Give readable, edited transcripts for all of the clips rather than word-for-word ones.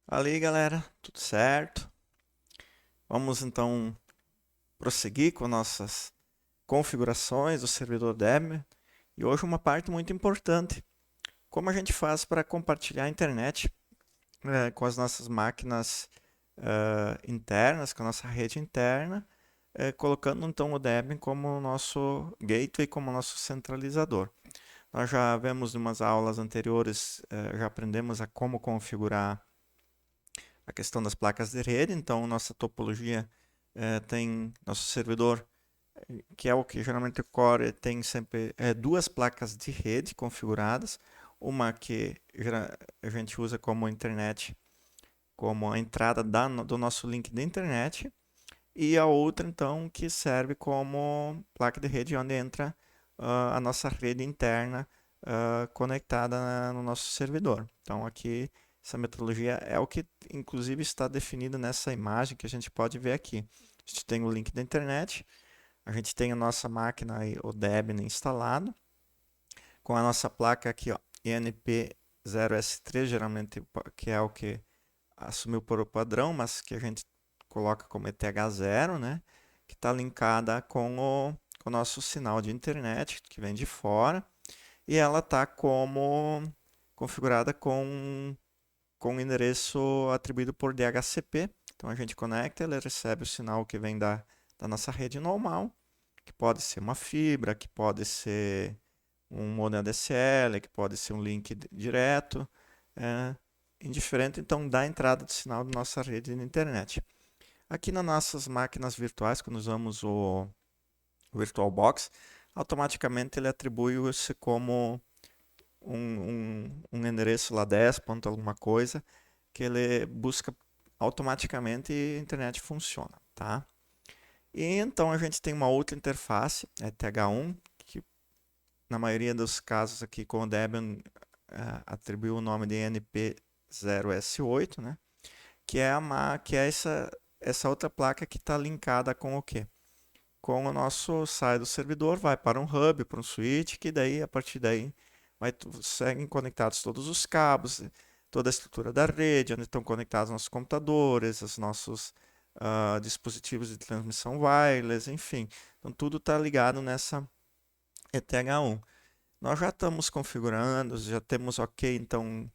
Fala aí, galera, tudo certo? Vamos então prosseguir com nossas configurações do servidor Debian. E hoje uma parte muito importante, como a gente faz para compartilhar a internet com as nossas máquinas internas, com a nossa rede interna, colocando então o Debian como o nosso gateway, como o nosso centralizador. Nós já vemos em umas aulas anteriores, já aprendemos a como configurar a questão das placas de rede. Então, nossa topologia tem nosso servidor, que é o que geralmente ocorre, tem sempre duas placas de rede configuradas. Uma que a gente usa como internet, como a entrada do nosso link da internet, e a outra, então, que serve como placa de rede onde entra a nossa rede interna conectada no nosso servidor. Então, aqui, essa metodologia é o que, inclusive, está definido nessa imagem que a gente pode ver aqui. A gente tem o link da internet, a gente tem a nossa máquina, o Debian instalado, com a nossa placa aqui, ó, ENP0S3, geralmente, que é o que assumiu por padrão, mas que a gente coloca como ETH0, né? Que está linkada com o nosso sinal de internet que vem de fora, e ela está como configurada com um endereço atribuído por DHCP. Então a gente conecta, ele recebe o sinal que vem da nossa rede normal, que pode ser uma fibra, que pode ser um modem ADSL, que pode ser um link direto, é, indiferente então da entrada de sinal da nossa rede de internet. Aqui nas nossas máquinas virtuais, quando usamos o VirtualBox, automaticamente ele atribui-se como um endereço lá 10 ponto alguma coisa, que ele busca automaticamente e a internet funciona, tá? E então a gente tem uma outra interface, é TH1, que na maioria dos casos aqui com o Debian atribuiu o nome de NP0S8, né? Que é essa outra placa que está linkada com o quê? Com o nosso sai do servidor, vai para um hub, para um switch, que daí, a partir daí, seguem conectados todos os cabos, toda a estrutura da rede, onde estão conectados nossos computadores, os nossos dispositivos de transmissão wireless, enfim. Então, tudo está ligado nessa ETH1. Nós já estamos configurando, já temos ok, então,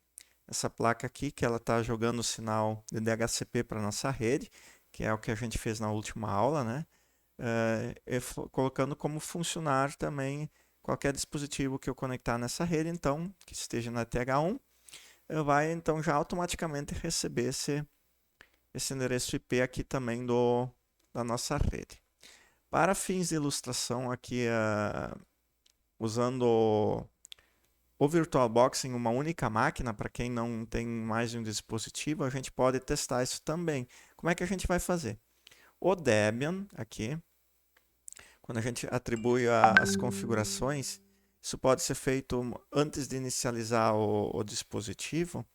essa placa aqui, que ela está jogando o sinal de DHCP para a nossa rede, que é o que a gente fez na última aula, né? Colocando como funcionar também qualquer dispositivo que eu conectar nessa rede, então, que esteja na TH1, vai então já automaticamente receber esse endereço IP aqui também da nossa rede. Para fins de ilustração aqui, usando o VirtualBox em uma única máquina, para quem não tem mais de um dispositivo, a gente pode testar isso também. Como é que a gente vai fazer? O Debian aqui, quando a gente atribui as configurações, isso pode ser feito antes de inicializar o dispositivo,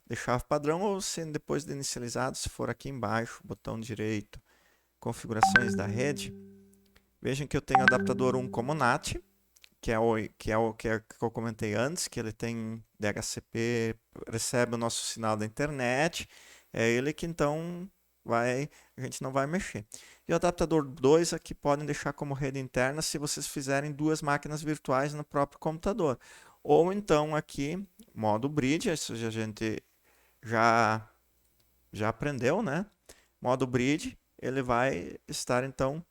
deixar padrão, ou sendo depois de inicializado, se for aqui embaixo, botão direito, configurações da rede. Vejam que eu tenho o adaptador 1 como NAT, que eu comentei antes, que ele tem DHCP, recebe o nosso sinal da internet, é ele que então a gente não vai mexer. E o adaptador 2 aqui podem deixar como rede interna se vocês fizerem duas máquinas virtuais no próprio computador. Ou então aqui, modo bridge, isso a gente já, já aprendeu, né? Modo bridge, ele vai estar então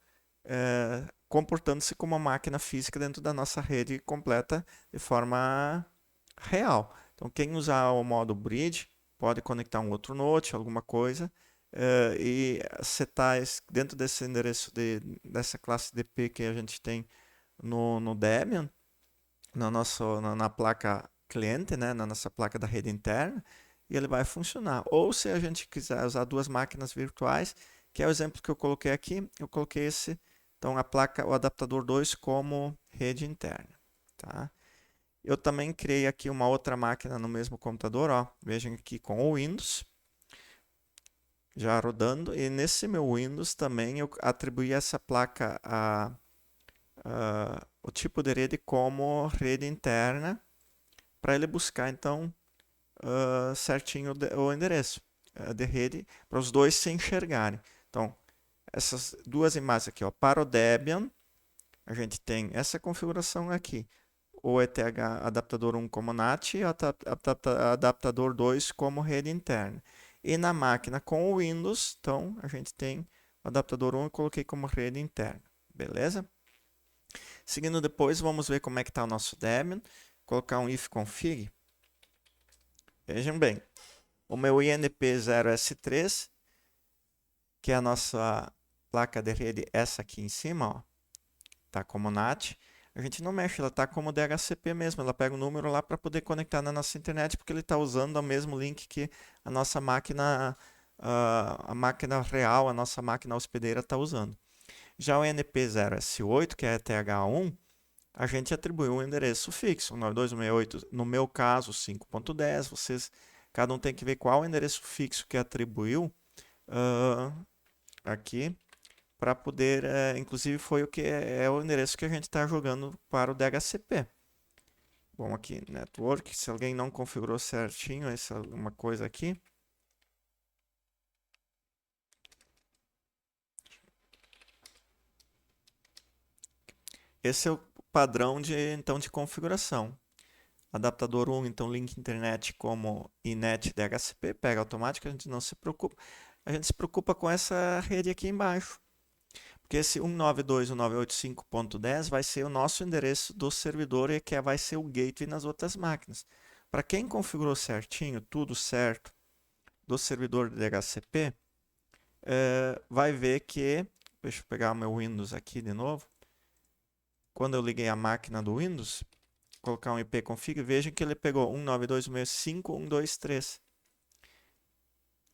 comportando-se como uma máquina física dentro da nossa rede completa de forma real. Então, quem usar o modo bridge pode conectar um outro note, alguma coisa, e setar dentro desse endereço dessa classe DP que a gente tem no Debian, na placa cliente, né, na nossa placa da rede interna, e ele vai funcionar. Ou se a gente quiser usar duas máquinas virtuais, que é o exemplo que eu coloquei aqui, eu coloquei então a placa, o adaptador 2 como rede interna, tá? Eu também criei aqui uma outra máquina no mesmo computador, ó. Vejam aqui com o Windows já rodando, e nesse meu Windows também eu atribuí essa placa o tipo de rede como rede interna para ele buscar então certinho o endereço de rede para os dois se enxergarem. Então, essas duas imagens aqui, ó, para o Debian, a gente tem essa configuração aqui. O ETH adaptador 1 como NAT e o adaptador 2 como rede interna. E na máquina com o Windows, então a gente tem o adaptador 1 e coloquei como rede interna. Beleza? Seguindo depois, vamos ver como é que está o nosso Debian. Colocar um ifconfig. Vejam bem, o meu INP0S3, que é a nossa placa de rede, essa aqui em cima, ó, tá como NAT. A gente não mexe, ela tá como DHCP mesmo. Ela pega o número lá para poder conectar na nossa internet, porque ele está usando o mesmo link que a nossa máquina, a máquina real, a nossa máquina hospedeira está usando. Já o NP0S8, que é TH1, a gente atribuiu um endereço fixo, 192.168, no meu caso 5.10. Vocês, cada um tem que ver qual o endereço fixo que atribuiu aqui para poder, inclusive foi o que é o endereço que a gente está jogando para o DHCP. Bom, aqui, network, se alguém não configurou certinho essa uma coisa aqui. Esse é o padrão então de configuração. Adaptador 1, então link internet como inet DHCP, pega automático, a gente não se preocupa. A gente se preocupa com essa rede aqui embaixo. Porque esse 192.168.5.10 vai ser o nosso endereço do servidor e que vai ser o gateway nas outras máquinas. Para quem configurou certinho, tudo certo, do servidor de DHCP, vai ver que, deixa eu pegar o meu Windows aqui de novo, quando eu liguei a máquina do Windows, colocar um ipconfig, vejam que ele pegou 192.168.5.123.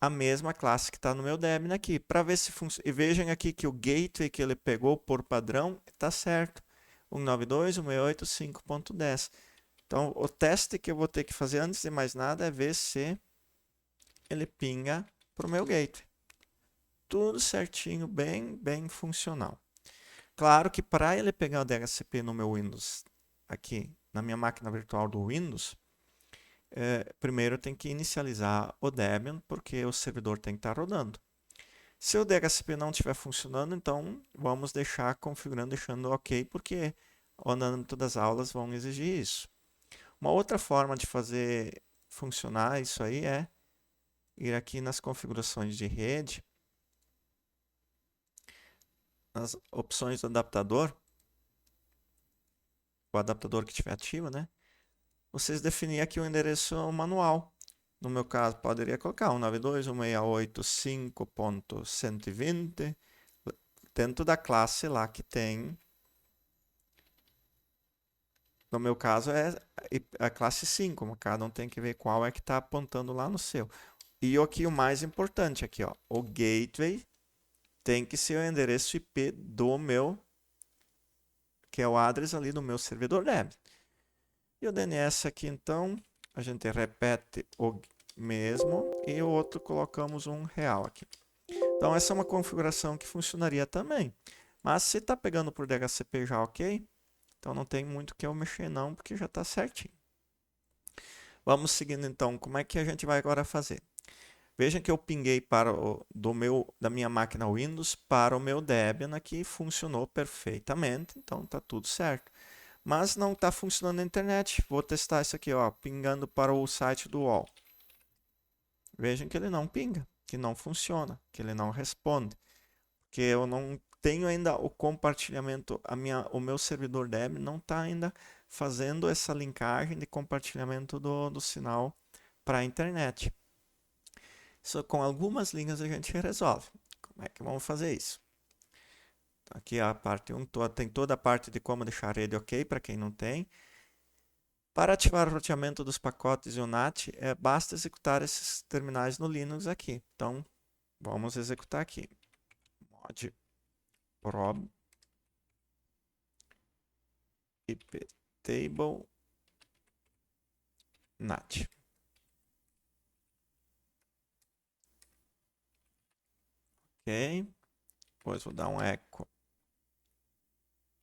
A mesma classe que está no meu Debian aqui, para ver se funciona. E vejam aqui que o gateway que ele pegou por padrão está certo. 192.168.5.10. Então, o teste que eu vou ter que fazer antes de mais nada é ver se ele pinga para o meu gateway. Tudo certinho, bem funcional. Claro que para ele pegar o DHCP no meu Windows, aqui na minha máquina virtual do Windows, primeiro tem que inicializar o Debian, porque o servidor tem que estar rodando. Se o DHCP não estiver funcionando, então vamos deixar configurando, deixando ok, porque ao âmbito das aulas vão exigir isso. Uma outra forma de fazer funcionar isso aí é ir aqui nas configurações de rede, nas opções do adaptador, o adaptador que estiver ativo, né? Vocês definir aqui o endereço manual. No meu caso, poderia colocar 192.168.5.120 dentro da classe lá que tem. No meu caso é a classe 5, cada um tem que ver qual é que está apontando lá no seu. E aqui o mais importante aqui, ó, o gateway tem que ser o endereço IP do meu, que é o address ali do meu servidor Debian. E o DNS aqui então, a gente repete o mesmo e o outro colocamos um real aqui. Então essa é uma configuração que funcionaria também. Mas se está pegando por DHCP já ok, então não tem muito que eu mexer não, porque já está certinho. Vamos seguindo então, como é que a gente vai agora fazer? Vejam que eu pinguei da minha máquina Windows para o meu Debian aqui, funcionou perfeitamente, então está tudo certo. Mas não está funcionando na internet. Vou testar isso aqui, ó, pingando para o site do UOL. Vejam que ele não pinga, que não funciona, que ele não responde, que eu não tenho ainda o compartilhamento, o meu servidor Debian não está ainda fazendo essa linkagem de compartilhamento do sinal para a internet. Só com algumas linhas a gente resolve. Como é que vamos fazer isso? Aqui a parte 1 tem toda a parte de como deixar a rede ok para quem não tem. Para ativar o roteamento dos pacotes e o NAT, basta executar esses terminais no Linux aqui. Então, vamos executar aqui. Mod prob iptable NAT. Ok. Depois vou dar um echo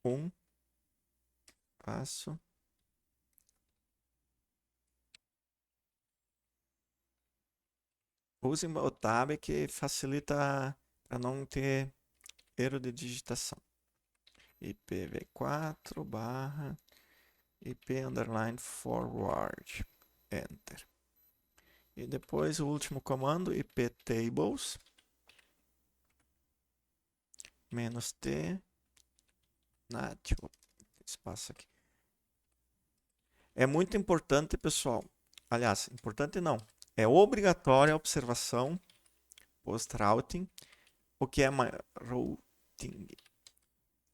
1. Passo. Use o tab que facilita para não ter erro de digitação. IPv4 barra IP underline forward. Enter. E depois o último comando, iptables -t nat. Espaço aqui. É muito importante, pessoal. Aliás, importante não. É obrigatória a observação post-routing. O que é routing?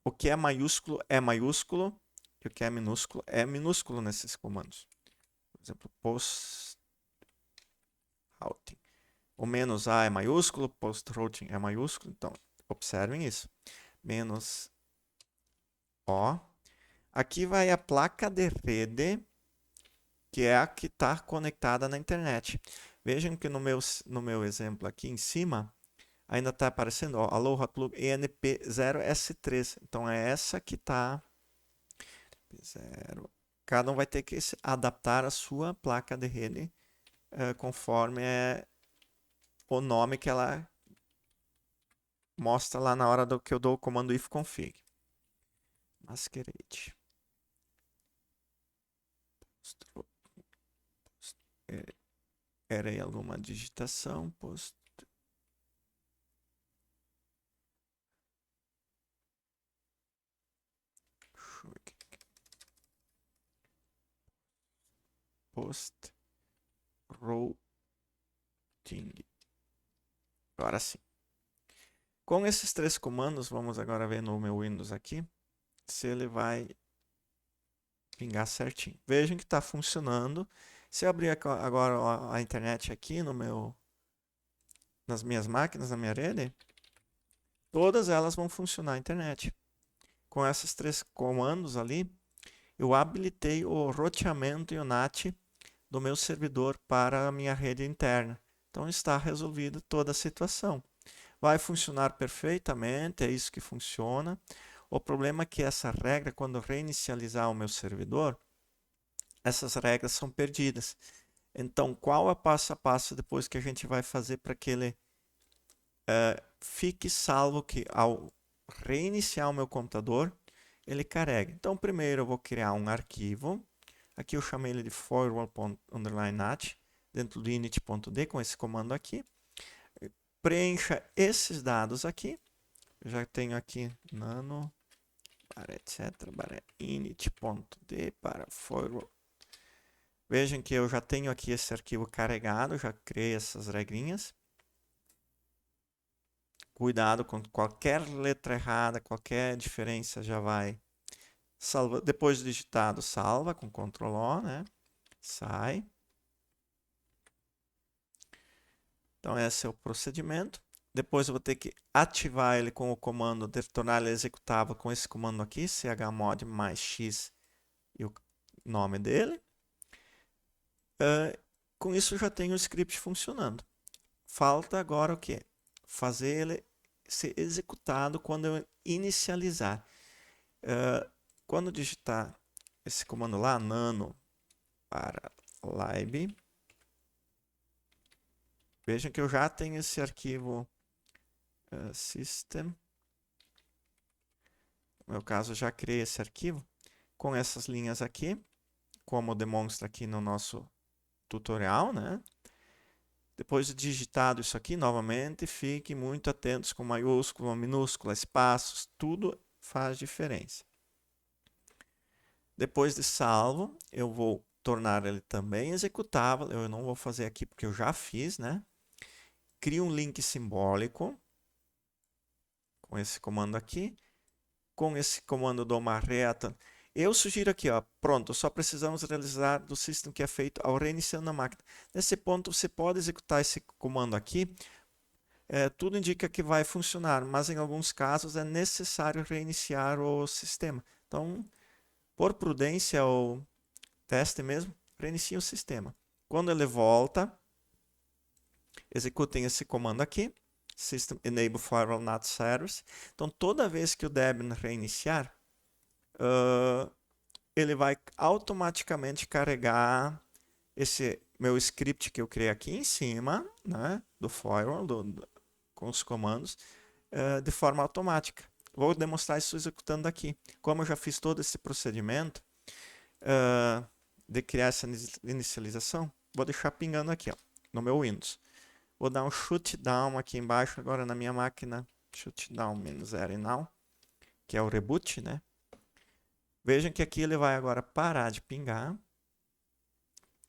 O que é maiúsculo e o que é minúsculo nesses comandos. Por exemplo, post-routing. O "-a" é maiúsculo, post-routing é maiúsculo. Então, observem isso. "-o". Aqui vai a placa de rede, que é a que está conectada na internet. Vejam que no meu exemplo aqui em cima, ainda está aparecendo, ó, Aloha Plug ENP0S3. Então é essa que está. Cada um vai ter que adaptar a sua placa de rede conforme o nome que ela mostra lá na hora que eu dou o comando ifconfig. Masquerade. Era aí alguma digitação. Post routing. Agora sim. Com esses três comandos, vamos agora ver no meu Windows aqui se ele vai pingar certinho. Vejam que está funcionando. Se eu abrir agora a internet aqui nas minhas máquinas, na minha rede, todas elas vão funcionar a internet. Com esses três comandos ali, eu habilitei o roteamento e o NAT do meu servidor para a minha rede interna. Então está resolvida toda a situação. Vai funcionar perfeitamente, é isso que funciona. O problema é que essa regra, quando reinicializar o meu servidor, essas regras são perdidas. Então, qual é o passo a passo depois que a gente vai fazer para que ele fique salvo, que ao reiniciar o meu computador, ele carregue? Então, primeiro eu vou criar um arquivo. Aqui eu chamei ele de firewall_nat, dentro do init.d, com esse comando aqui. Preencha esses dados aqui. Eu já tenho aqui nano, etc, init.d para firewall. Vejam que eu já tenho aqui esse arquivo carregado, já criei essas regrinhas. Cuidado com qualquer letra errada, qualquer diferença já vai salva. Depois de digitado, salva com Ctrl O, né? Sai. Então esse é o procedimento. Depois eu vou ter que ativar ele com o comando, tornar ele executável com esse comando aqui, chmod mais x e o nome dele. Com isso eu já tenho o script funcionando. Falta agora o quê? Fazer ele ser executado quando eu inicializar. Quando digitar esse comando lá, nano para lib, vejam que eu já tenho esse arquivo system. No meu caso, eu já criei esse arquivo com essas linhas aqui, como demonstra aqui no nosso tutorial, né? Depois de digitado isso aqui, novamente, fiquem muito atentos com maiúscula, minúscula, espaços, tudo faz diferença. Depois de salvo, eu vou tornar ele também executável. Eu não vou fazer aqui porque eu já fiz, né? Crio um link simbólico com esse comando aqui. Com esse comando dou uma reta. Eu sugiro aqui, ó, pronto, só precisamos realizar do system que é feito ao reiniciando a máquina. Nesse ponto, você pode executar esse comando aqui. Tudo indica que vai funcionar, mas em alguns casos é necessário reiniciar o sistema. Então, por prudência ou teste mesmo, reinicie o sistema. Quando ele volta, executem esse comando aqui, system enable firewall NAT service. Então, toda vez que o Debian reiniciar, ele vai automaticamente carregar esse meu script que eu criei aqui em cima, né, do firewall, com os comandos, de forma automática. Vou demonstrar isso executando aqui. Como eu já fiz todo esse procedimento de criar essa inicialização, vou deixar pingando aqui, ó, no meu Windows. Vou dar um shutdown aqui embaixo, agora na minha máquina, shutdown -r now, que é o reboot, né? Vejam que aqui ele vai agora parar de pingar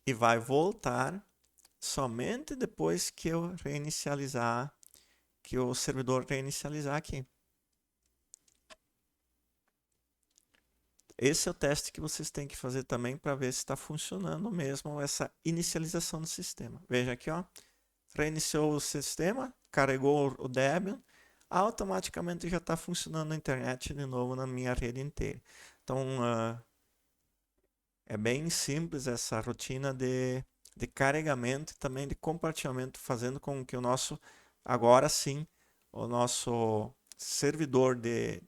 e vai voltar somente depois que eu reinicializar, que o servidor reinicializar aqui. Esse é o teste que vocês têm que fazer também para ver se está funcionando mesmo essa inicialização do sistema. Veja aqui, ó, reiniciou o sistema, carregou o Debian, automaticamente já está funcionando a internet de novo na minha rede inteira. Então, é bem simples essa rotina de carregamento e também de compartilhamento, fazendo com que o nosso, agora sim, o nosso servidor de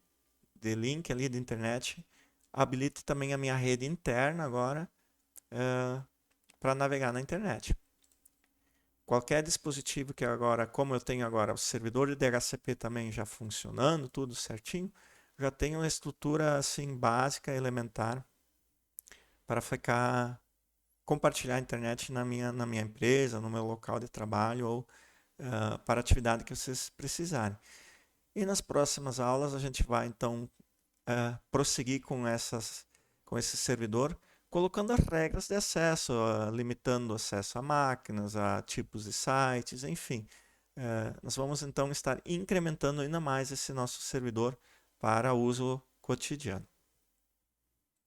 link ali de internet habilite também a minha rede interna agora para navegar na internet. Qualquer dispositivo que agora, como eu tenho agora o servidor de DHCP também já funcionando, tudo certinho, já tenho uma estrutura assim básica, elementar, para compartilhar a internet na minha empresa, no meu local de trabalho ou para a atividade que vocês precisarem. E nas próximas aulas a gente vai então prosseguir com esse servidor, colocando as regras de acesso, limitando o acesso a máquinas, a tipos de sites, enfim. Nós vamos então estar incrementando ainda mais esse nosso servidor para uso cotidiano.